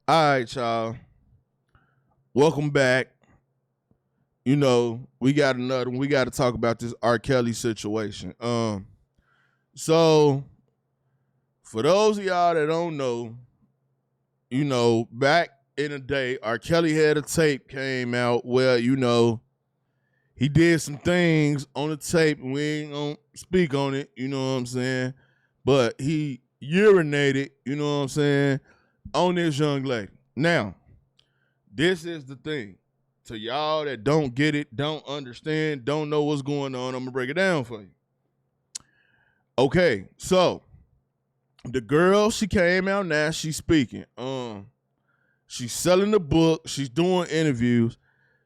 All right, y'all. Welcome back. We got another one. We got to talk about this R. Kelly situation. So for those of y'all that don't know, back in the day, R. Kelly had a tape came out where, he did some things on the tape, and we ain't gonna speak on it, you know what I'm saying? But he urinated, you know what I'm saying, on this young lady. Now, this is the thing. To y'all that don't get it, don't understand, don't know what's going on, I'm gonna break it down for you. Okay, so the girl, she came out now, she's speaking. She's selling the book, she's doing interviews.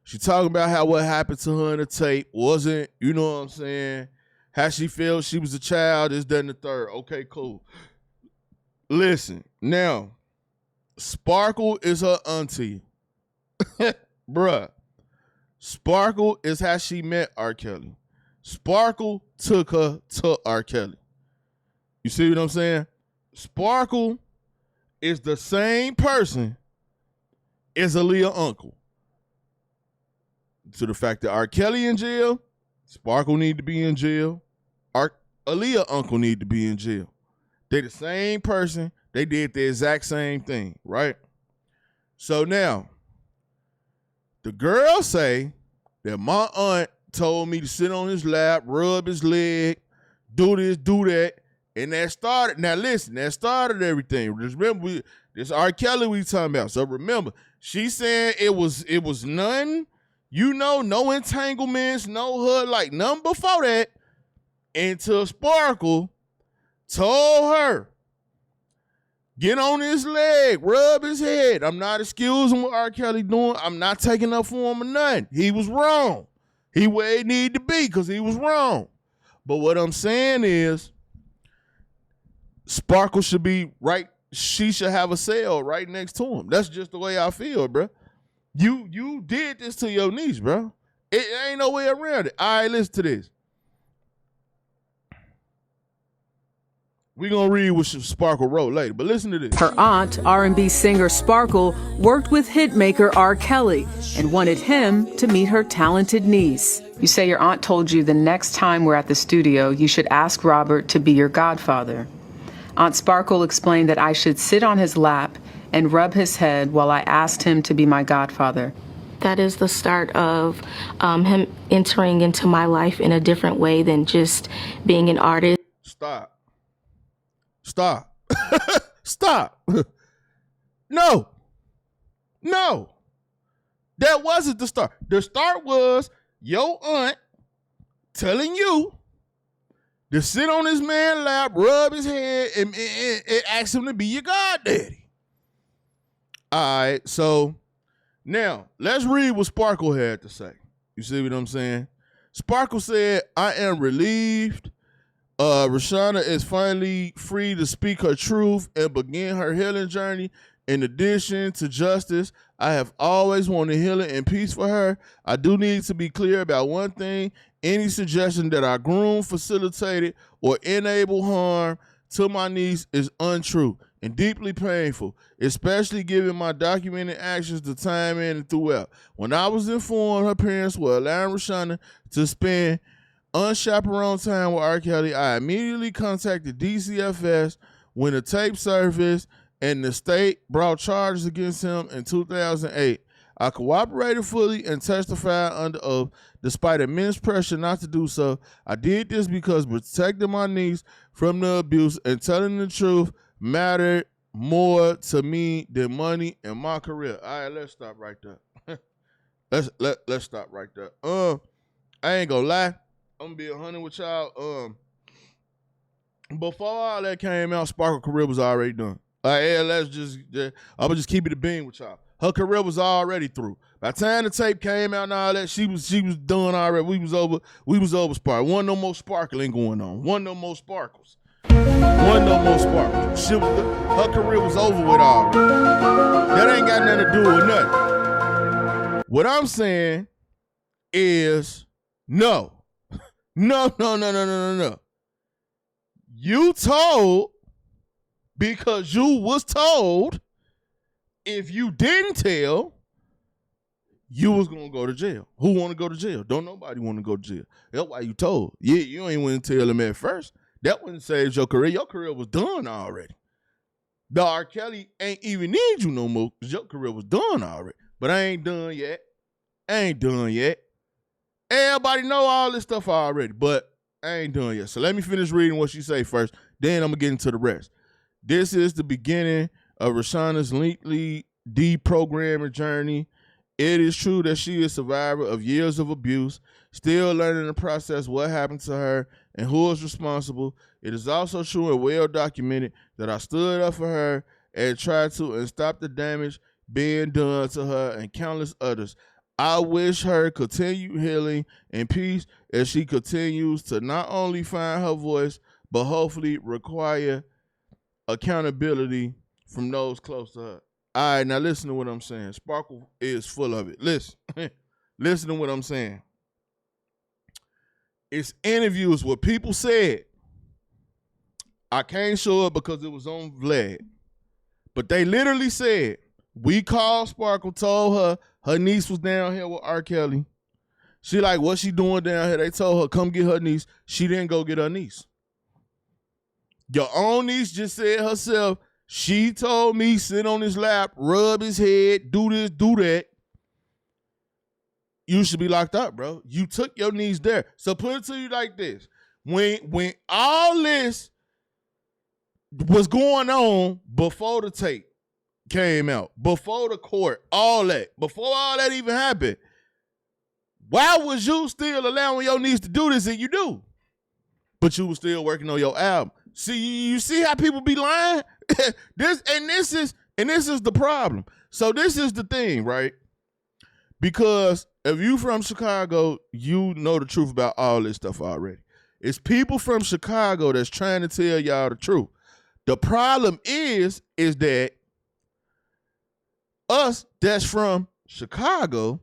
She talking about how what happened to her in the tape wasn't, you know what I'm saying, how she felt she was a child, this, that, and the third. Okay, cool. Listen, now, Sparkle is her auntie. Bruh. Sparkle is how she met R. Kelly. Sparkle took her to R. Kelly. You see what I'm saying? Sparkle is the same person as Aaliyah's uncle. To the fact that R. Kelly in jail, Sparkle need to be in jail. Aaliyah's uncle need to be in jail. They the same person. They did the exact same thing, right? So now, the girl say that my aunt told me to sit on his lap, rub his leg, do this, do that, and that started. Now listen, that started everything. Just remember, this R. Kelly we talking about. So remember, she said it was none, no entanglements, no hood, like none before that, until Sparkle told her, get on his leg, rub his head. I'm not excusing what R. Kelly doing. I'm not taking up for him or nothing. He was wrong. He where he needed to be because he was wrong. But what I'm saying is, Sparkle should be right. She should have a cell right next to him. That's just the way I feel, bro. You did this to your niece, bro. It ain't no way around it. All right, listen to this. We're going to read what Sparkle wrote later, but listen to this. Her aunt, R&B singer Sparkle, worked with hitmaker R. Kelly and wanted him to meet her talented niece. You say your aunt told you the next time we're at the studio, you should ask Robert to be your godfather. Aunt Sparkle explained that I should sit on his lap and rub his head while I asked him to be my godfather. That is the start of him entering into my life in a different way than just being an artist. Stop. Stop. No. That wasn't the start. The start was your aunt telling you to sit on this man's lap, rub his head, and ask him to be your goddaddy. All right, so now let's read what Sparkle had to say. You see what I'm saying? Sparkle said, I am relieved. Reshona is finally free to speak her truth and begin her healing journey. In addition to justice, I have always wanted healing and peace for her. I do need to be clear about one thing. Any suggestion that I groomed, facilitated, or enabled harm to my niece is untrue and deeply painful, especially given my documented actions the time in and throughout. When I was informed her parents were allowing Reshona to spend unchaperoned time with R. Kelly, I immediately contacted DCFS when the tape surfaced and the state brought charges against him in 2008. I cooperated fully and testified under oath, despite immense pressure not to do so. I did this because protecting my niece from the abuse and telling the truth mattered more to me than money and my career. All right, let's stop right there. let's stop right there. I ain't gonna lie. I'm gonna be 100 with y'all. Before all that came out, Sparkle's career was already done. I'm gonna just keep it a bean with y'all. Her career was already through. By the time the tape came out and all that, she was done already. We was over Sparkle. Wasn't no more sparkling going on. Wasn't no more sparkles. Wasn't no more sparkles. Her career was over with already. That ain't got nothing to do with nothing. What I'm saying is no. No. You told because you was told if you didn't tell, you was gonna go to jail. Who want to go to jail? Don't nobody want to go to jail. That's why you told. Yeah, you ain't want to tell them at first. That wouldn't save your career. Your career was done already. The R. Kelly ain't even need you no more because your career was done already. But I ain't done yet. Everybody know all this stuff already, but I ain't done yet. So let me finish reading what she say first. Then I'm going to get into the rest. This is the beginning of Reshona's lengthy deprogramming journey. It is true that she is a survivor of years of abuse, still learning the process what happened to her and who is responsible. It is also true and well documented that I stood up for her and tried to and stop the damage being done to her and countless others. I wish her continued healing and peace as she continues to not only find her voice, but hopefully require accountability from those close to her. All right, now listen to what I'm saying. Sparkle is full of it. Listen. Listen to what I'm saying. It's interviews where people said, I can't show it because it was on Vlad. But they literally said, we called Sparkle, told her niece was down here with R. Kelly. She like, what she doing down here? They told her, come get her niece. She didn't go get her niece. Your own niece just said herself, she told me, sit on his lap, rub his head, do this, do that. You should be locked up, bro. You took your niece there. So put it to you like this. When all this was going on before the tape came out, before the court, all that, before all that even happened, why was you still allowing your niece to do this? And you do. But you were still working on your album. See, you see how people be lying? This is the problem. So this is the thing, right? Because if you from Chicago, you know the truth about all this stuff already. It's people from Chicago that's trying to tell y'all the truth. The problem is that us that's from Chicago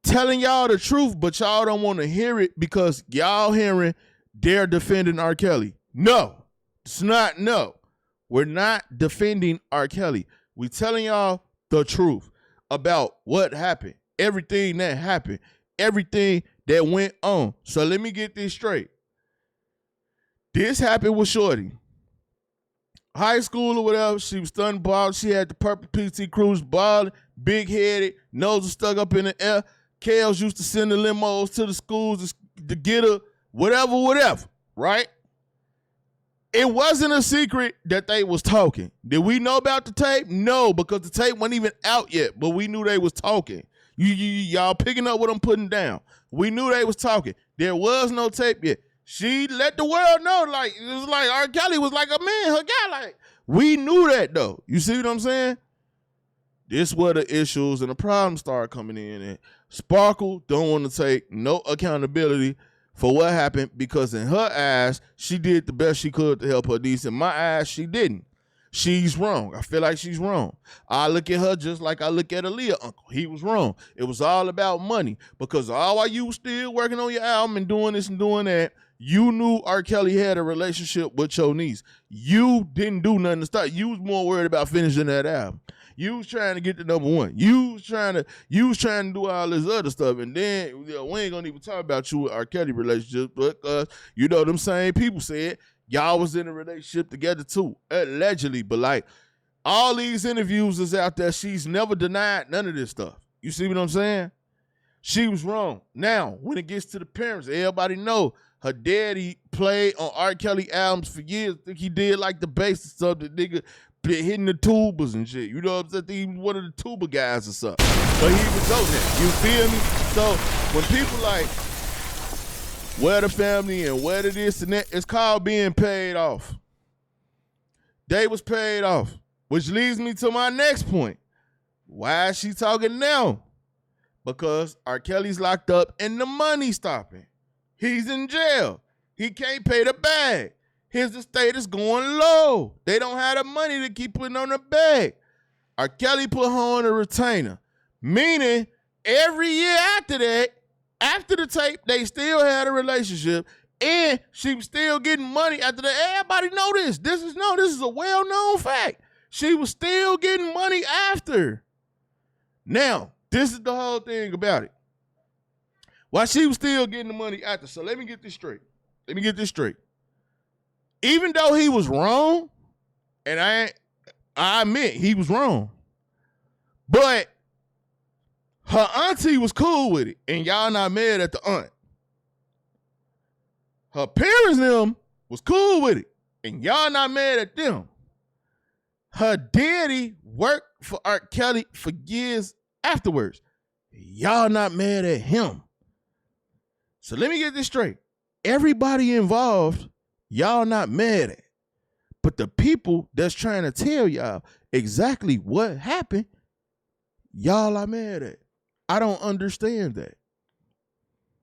telling y'all the truth, but y'all don't want to hear it because y'all hearing they're defending R. Kelly. No, it's not. No, we're not defending R. Kelly. We telling y'all the truth about what happened, everything that happened, everything that went on. So let me get this straight. This happened with Shorty. High school or whatever, she was stunned bald. She had the purple PT Cruise, bald, big-headed, nose was stuck up in the air. Kales used to send the limos to the schools to get her, whatever, right? It wasn't a secret that they was talking. Did we know about the tape? No, because the tape wasn't even out yet, but we knew they was talking. Y'all picking up what I'm putting down. We knew they was talking. There was no tape yet. She let the world know, like, it was like R. Kelly was like a man, her guy, like, we knew that, though. You see what I'm saying? This where the issues and the problems start coming in, and Sparkle don't want to take no accountability for what happened because in her eyes, she did the best she could to help her niece. In my eyes, she didn't. She's wrong. I feel like she's wrong. I look at her just like I look at Aaliyah uncle. He was wrong. It was all about money because all while you were still working on your album and doing this and doing that, you knew R. Kelly had a relationship with your niece. You didn't do nothing to start. You was more worried about finishing that album. You was trying to get to number one. You was trying to do all this other stuff. And then we ain't gonna even talk about you with R. Kelly relationship because them same people said y'all was in a relationship together too, allegedly. But like all these interviews is out there, she's never denied none of this stuff. You see what I'm saying? She was wrong. Now, when it gets to the parents, everybody know her daddy played on R. Kelly albums for years. I think he did like the bass and stuff. The nigga been hitting the tubas and shit. You know what I'm saying? He was one of the tuba guys or something. But he was on that. You feel me? So when people like, where the family and where the this and that, it's called being paid off. They was paid off. Which leads me to my next point. Why is she talking now? Because R. Kelly's locked up and the money's stopping. He's in jail. He can't pay the bag. His estate is going low. They don't have the money to keep putting on the bag. R. Kelly put her on a retainer. Meaning, every year after that, after the tape, they still had a relationship and she was still getting money after that. Everybody know this. This is a well-known fact. she was still getting money after. Now, this is the whole thing about it. While she was still getting the money after. So let me get this straight. Even though he was wrong, and I admit he was wrong, but her auntie was cool with it, and y'all not mad at the aunt. Her parents them was cool with it, and y'all not mad at them. Her daddy worked for R. Kelly for years afterwards. Y'all not mad at him. So let me get this straight. Everybody involved, y'all not mad at. But the people that's trying to tell y'all exactly what happened, y'all are mad at. I don't understand that.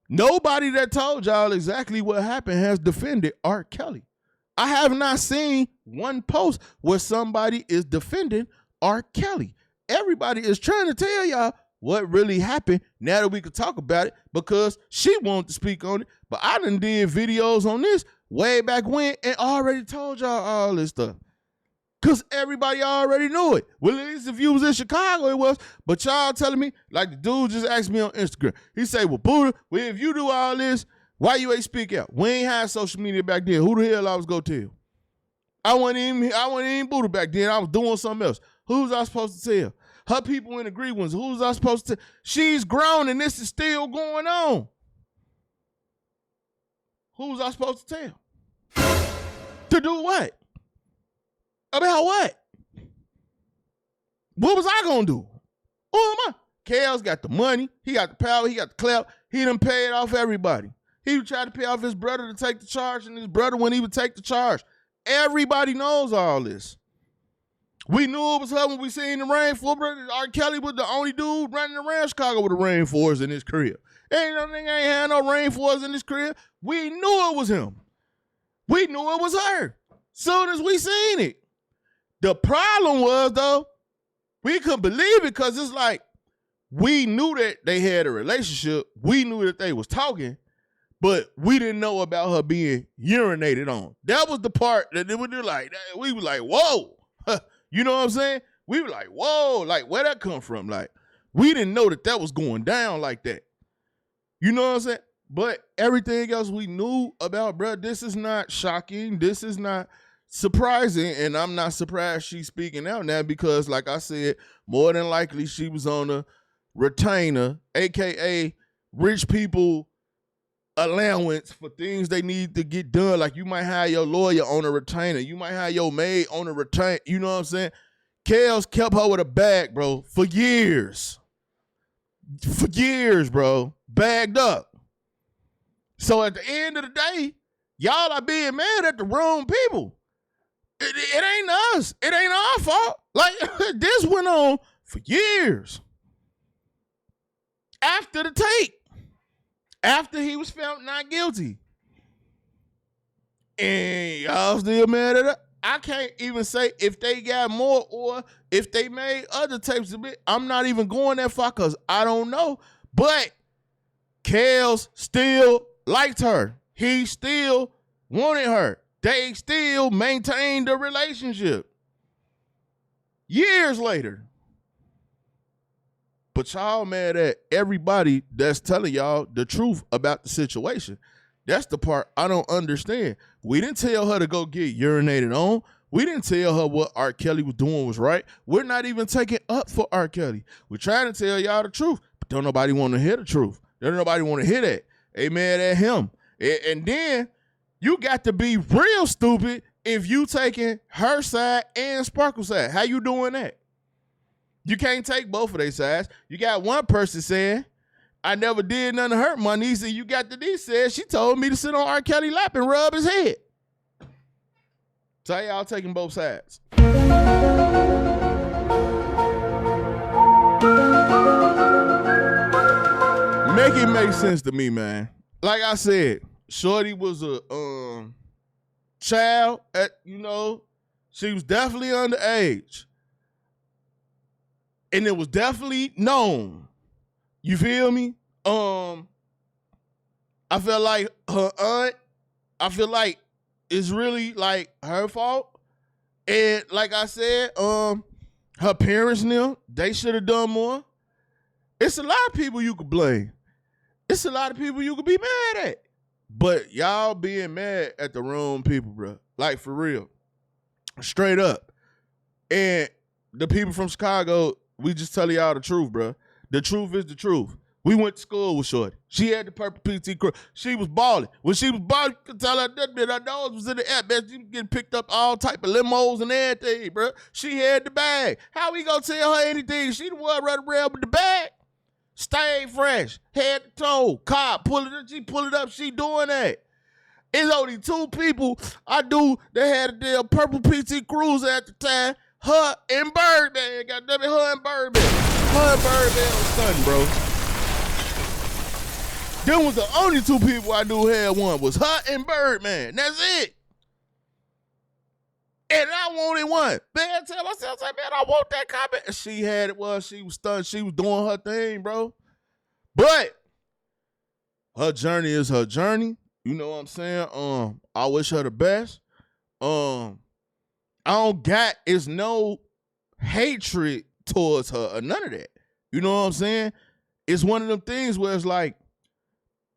Nobody that told y'all exactly what happened has defended R. Kelly. I have not seen one post where somebody is defending R. Kelly. Everybody is trying to tell y'all what really happened now that we could talk about it because she wanted to speak on it. But I done did videos on this way back when and already told y'all all this stuff. Because everybody already knew it. Well, at least if you was in Chicago, it was. But y'all telling me, like the dude just asked me on Instagram. He say, well, Buddha, if you do all this, why you ain't speak out? We ain't had social media back then. Who the hell I was going to tell? I wasn't even Buddha back then. I was doing something else. Who was I supposed to tell? Her people in the Greek ones. Who was I supposed to tell? She's grown and this is still going on. Who was I supposed to tell? To do what? About what? What was I gonna do? Who am I? Kale's got the money. He got the power. He got the clout. He done paid off everybody. He would try to pay off his brother to take the charge, and his brother when he would take the charge. Everybody knows all this. We knew it was her when we seen the rainforest. R. Kelly was the only dude running around Chicago with a rainforest in his crib. Ain't no nigga ain't had no rainforest in his crib. We knew it was him. We knew it was her. Soon as we seen it. The problem was, though, we couldn't believe it because it's like we knew that they had a relationship. We knew that they was talking, but we didn't know about her being urinated on. That was the part that they would do like, we were like, whoa. You know what I'm saying? We were like, whoa, like where that come from? Like, we didn't know that was going down like that. You know what I'm saying? But everything else we knew about, bro, this is not shocking. This is not surprising, and I'm not surprised she's speaking out now because, like I said, more than likely she was on a retainer, aka rich people allowance for things they need to get done. Like you might have your lawyer on a retainer, you might have your maid on a retainer. You know what I'm saying? Kels kept her with a bag, bro, for years. For years, bro, bagged up. So at the end of the day, y'all are being mad at the wrong people. It ain't us. It ain't our fault. Like, this went on for years. After the tape. After he was found not guilty. And y'all still mad at it. I can't even say if they got more or if they made other tapes of it. I'm not even going that far because I don't know. But Kels still liked her. He still wanted her. They still maintained the relationship. Years later. But y'all mad at everybody that's telling y'all the truth about the situation. That's the part I don't understand. We didn't tell her to go get urinated on. We didn't tell her what R. Kelly was doing was right. We're not even taking up for R. Kelly. We're trying to tell y'all the truth, but don't nobody want to hear the truth. Don't nobody want to hear that. They mad at him. And then you got to be real stupid if you taking her side and Sparkle's side. How you doing that? You can't take both of their sides. You got one person saying, I never did nothing to hurt my niece, and you got the niece said she told me to sit on R. Kelly lap and rub his head. So y'all taking both sides. Make it make sense to me, man. Like I said, Shorty was a child at, she was definitely underage. And it was definitely known. You feel me? I feel like her aunt, it's really like her fault. And like I said, her parents knew they should have done more. It's a lot of people you could blame. It's a lot of people you could be mad at. But y'all being mad at the wrong people, bro. Like, for real. Straight up. And the people from Chicago, we just tell y'all the truth, bro. The truth is the truth. We went to school with Shorty. She had the purple PT crew. She was balling. When she was balling, you could tell her that her nose was in the air, man. She was getting picked up all type of limos and everything, bro. She had the bag. How we gonna tell her anything? She the one running around with the bag. Stay fresh, head to toe, car, pull it up, she pull it up, she doing that. It's only two people I do that had a damn purple PT Cruiser at the time, her and Birdman, goddamn it, her and Birdman. Her and Birdman was stunning, bro. Them was the only two people I knew had one, was her and Birdman, that's it. And I wanted one. Man, tell myself, man, I want that comment. She had it, she was stunned. She was doing her thing, bro. But her journey is her journey. You know what I'm saying? I wish her the best. It's no hatred towards her or none of that. You know what I'm saying? It's one of them things where it's like,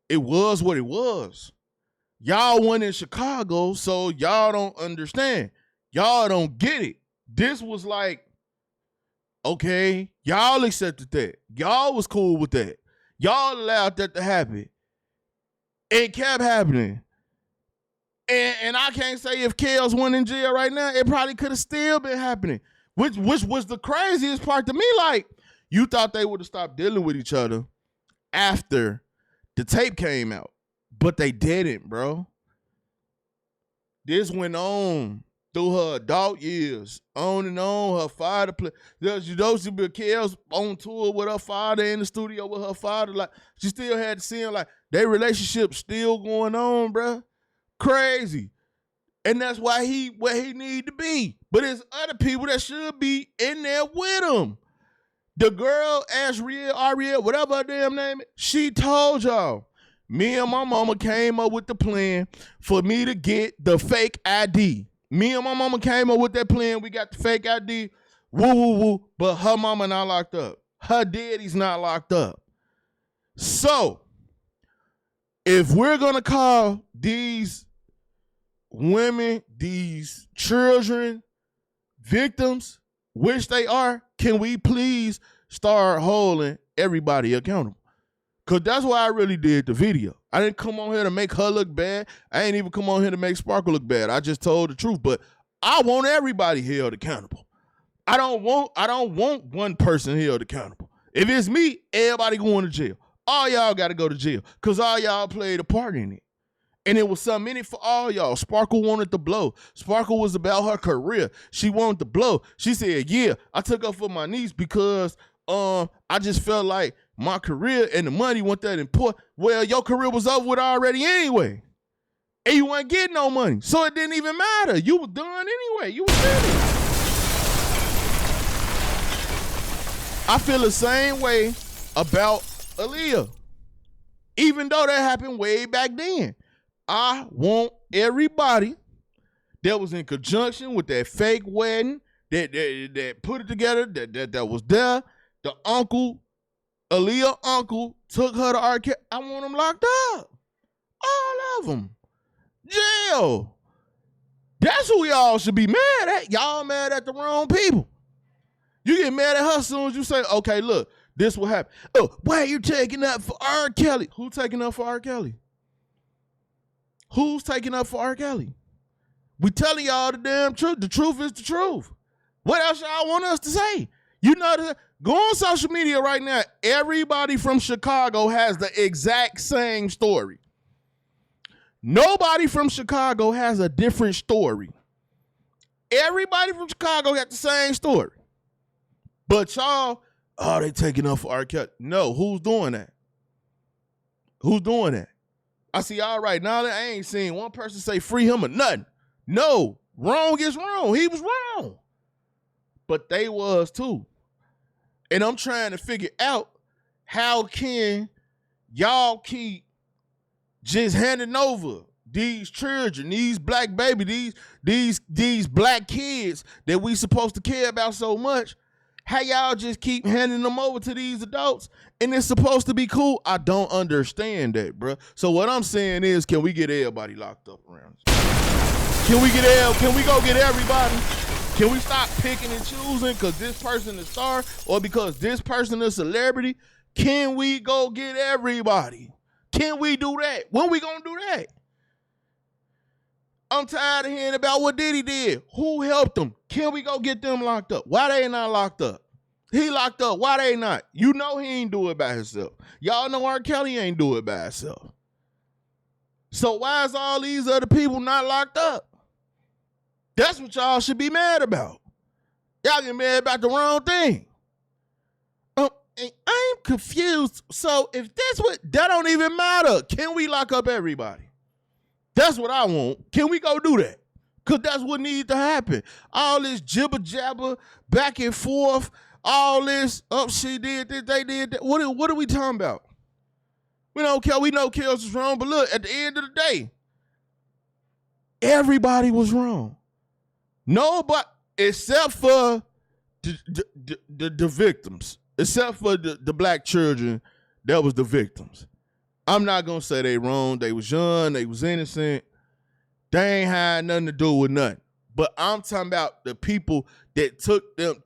it was what it was. Y'all went in Chicago, so y'all don't understand. Y'all don't get it. This was like, okay, y'all accepted that. Y'all was cool with that. Y'all allowed that to happen. It kept happening. And I can't say if Kels went in jail right now, it probably could have still been happening. Which was the craziest part to me. Like, you thought they would have stopped dealing with each other after the tape came out. But they didn't, bro. This went on through her adult years, on and on. Her father played. You know, she be Kels on tour with her father, in the studio with her father. Like, she still had to see him. Like, their relationship still going on, bro. Crazy. And that's why where he need to be. But there's other people that should be in there with him. The girl, Ariel, whatever her damn name is, she told y'all, me and my mama came up with the plan for me to get the fake ID. Me and my mama came up with that plan. We got the fake ID. Woo, woo, woo. But her mama not locked up. Her daddy's not locked up. So, if we're going to call these women, these children, victims, which they are, can we please start holding everybody accountable? Because that's why I really did the video. I didn't come on here to make her look bad. I ain't even come on here to make Sparkle look bad. I just told the truth. But I want everybody held accountable. I don't want one person held accountable. If it's me, everybody going to jail. All y'all got to go to jail because all y'all played a part in it. And it was something in it for all y'all. Sparkle wanted to blow. Sparkle was about her career. She wanted to blow. She said, yeah, I took her for my niece because I just felt like my career and the money wasn't that important. Well, your career was over with already anyway. And you weren't getting no money. So it didn't even matter. You were done anyway. You were finished. I feel the same way about Aaliyah. Even though that happened way back then. I want everybody that was in conjunction with that fake wedding, that put it together, that was there, the uncle, Aaliyah uncle, took her to R.kelly. I want them locked up. All of them. Jail. That's who y'all should be mad at. Y'all mad at the wrong people. You get mad at her as soon as you say, okay, look, this will happen. Oh, why are you taking up for R.kelly? Who taking up for R.kelly? Who's taking up for R.kelly? We telling y'all the damn truth. The truth is the truth. What else y'all want us to say? You know, go on social media right now. Everybody from Chicago has the exact same story. Nobody from Chicago has a different story. Everybody from Chicago got the same story. But y'all, oh, they taking up for R.kelly. No, who's doing that? Who's doing that? I see y'all right now that I ain't seen one person say free him or nothing. No, wrong is wrong. He was wrong. But they was too. And I'm trying to figure out how can y'all keep just handing over these children, these black baby, these black kids that we supposed to care about so much, how y'all just keep handing them over to these adults and it's supposed to be cool? I don't understand that, bro. So what I'm saying is, can we get everybody locked up around us? Can we go get everybody? Can we stop picking and choosing because this person is a star or because this person is a celebrity? Can we go get everybody? Can we do that? When we gonna do that? I'm tired of hearing about what Diddy did. Who helped him? Can we go get them locked up? Why they not locked up? He locked up. Why they not? You know he ain't do it by himself. Y'all know R. Kelly ain't do it by himself. So why is all these other people not locked up? That's what y'all should be mad about. Y'all get mad about the wrong thing. I'm confused. So if that's what, that don't even matter. Can we lock up everybody? That's what I want. Can we go do that? Because that's what needs to happen. All this jibber jabber, back and forth, all this, she did this, they did that. What are we talking about? We don't care. We know Kells was wrong, but look, at the end of the day, everybody was wrong. Nobody, except for the victims, except for the black children that was the victims. I'm not going to say they wrong. They was young. They was innocent. They ain't had nothing to do with nothing. But I'm talking about the people that took them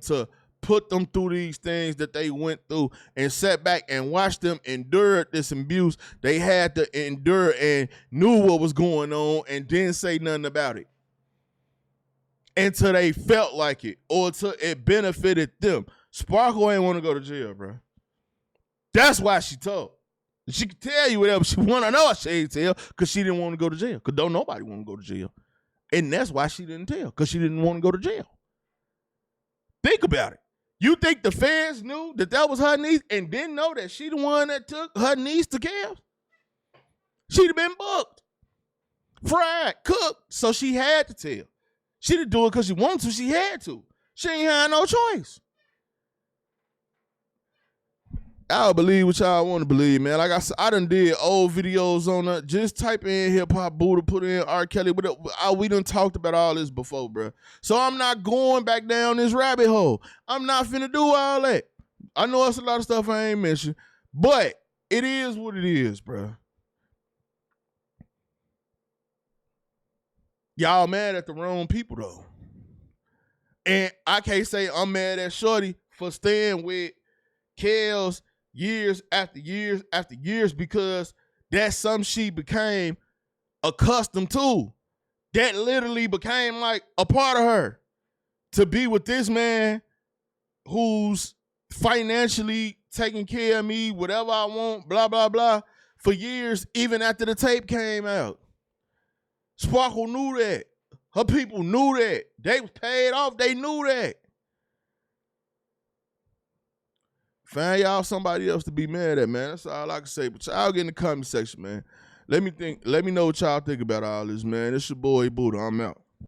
to put them through these things that they went through and sat back and watched them endure this abuse they had to endure and knew what was going on and didn't say nothing about it until they felt like it or until it benefited them. Sparkle ain't want to go to jail, bro. That's why she told. She could tell you whatever she want. I know she ain't tell because she didn't want to go to jail. Because don't nobody want to go to jail. And that's why she didn't tell, because she didn't want to go to jail. Think about it. You think the fans knew that was her niece and didn't know that she the one that took her niece to Kells? She'd have been booked, fried, cooked, so she had to tell. She didn't do it because she wanted to. She had to. She ain't had no choice. I'll believe what y'all want to believe, man. Like I said, I done did old videos on her. Just type in hip hop Buddha, put in R. Kelly. We done talked about all this before, bro. So I'm not going back down this rabbit hole. I'm not finna do all that. I know it's a lot of stuff I ain't mentioned, but it is what it is, bro. Y'all mad at the wrong people, though. And I can't say I'm mad at Shorty for staying with Kells years after years after years, because that's something she became accustomed to. That literally became like a part of her, to be with this man who's financially taking care of me, whatever I want, blah, blah, blah, for years, even after the tape came out. Sparkle knew that. Her people knew that. They was paid off. They knew that. Find y'all somebody else to be mad at, man. That's all I can say. But y'all get in the comment section, man. Let me know what y'all think about all this, man. It's your boy Buddha. I'm out.